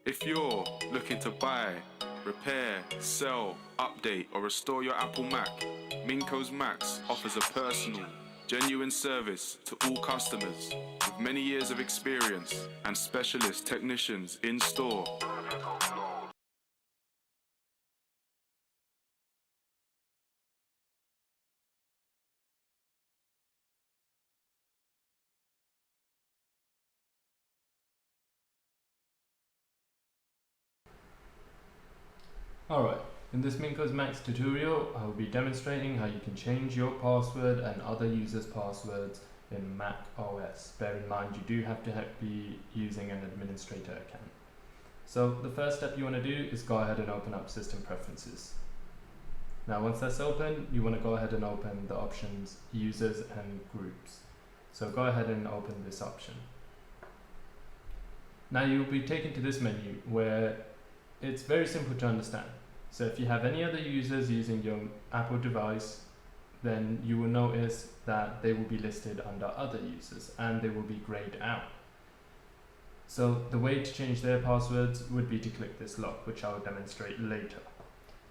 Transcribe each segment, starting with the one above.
If you're looking to buy, repair, sell, update or restore your Apple Mac, Minko's Macs offers a personal, genuine service to all customers with many years of experience and specialist technicians in store. Alright, in this Minko's Macs tutorial, I will be demonstrating how you can change your password and other users' passwords in macOS. Bear in mind you do have to be using an administrator account. So the first step you want to do is go ahead and open up System Preferences. Now once that's open, you want to go ahead and open the options Users and Groups. So go ahead and open this option. Now you'll be taken to this menu where it's very simple to understand. So if you have any other users using your Apple device, then you will notice that they will be listed under other users and they will be grayed out. So the way to change their passwords would be to click this lock, which I will demonstrate later.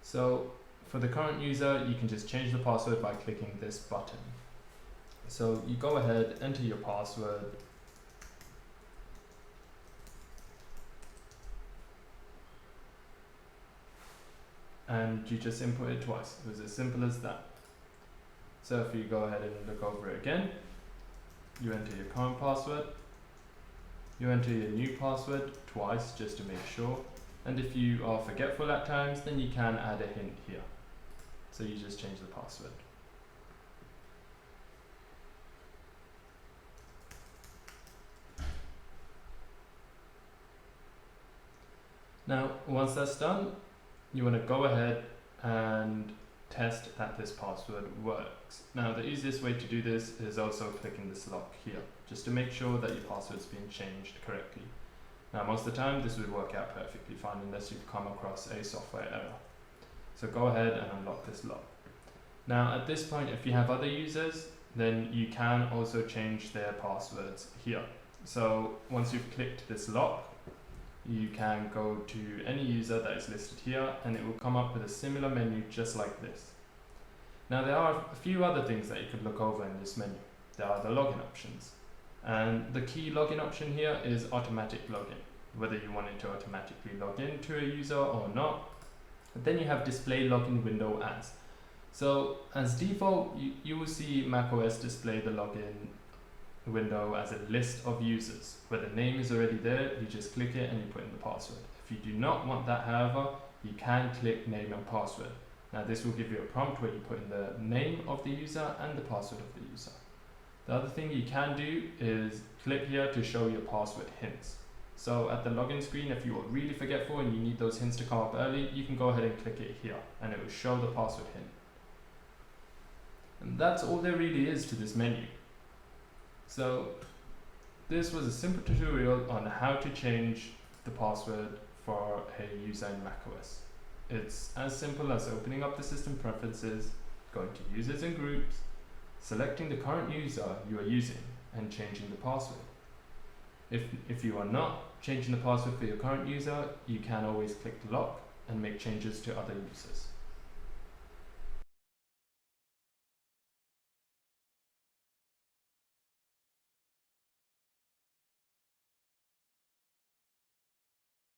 So for the current user, you can just change the password by clicking this button. So you go ahead, enter your password, and you just input it twice. It was as simple as that. So if you go ahead and look over it again, you enter your current password, you enter your new password twice just to make sure, and if you are forgetful at times, then you can add a hint here. So you just change the password. Now once that's done, you want to go ahead and test that this password works. Now the easiest way to do this is also clicking this lock here, just to make sure that your password's been changed correctly. Now most of the time this would work out perfectly fine unless you've come across a software error. So go ahead and unlock this lock. Now at this point, if you have other users, then you can also change their passwords here. So once you've clicked this lock, you can go to any user that is listed here and it will come up with a similar menu just like this. Now there are a few other things that you could look over in this menu. There are the login options, and the key login option here is automatic login, whether you want it to automatically log in to a user or not. But then you have display login window as. So as default, you will see macOS display the login window as a list of users where the name is already there. You just click it and you put in the password. If you do not want that, however, you can click name and password. Now this will give you a prompt where you put in the name of the user and the password of the user. The other thing you can do is click here to show your password hints. So at the login screen, if you are really forgetful and you need those hints to come up early, you can go ahead and click it here and it will show the password hint. And that's all there really is to this menu. So this was a simple tutorial on how to change the password for a user in macOS. It's as simple as opening up the system preferences, going to users and groups, selecting the current user you are using and changing the password. If you are not changing the password for your current user, you can always click the lock and make changes to other users.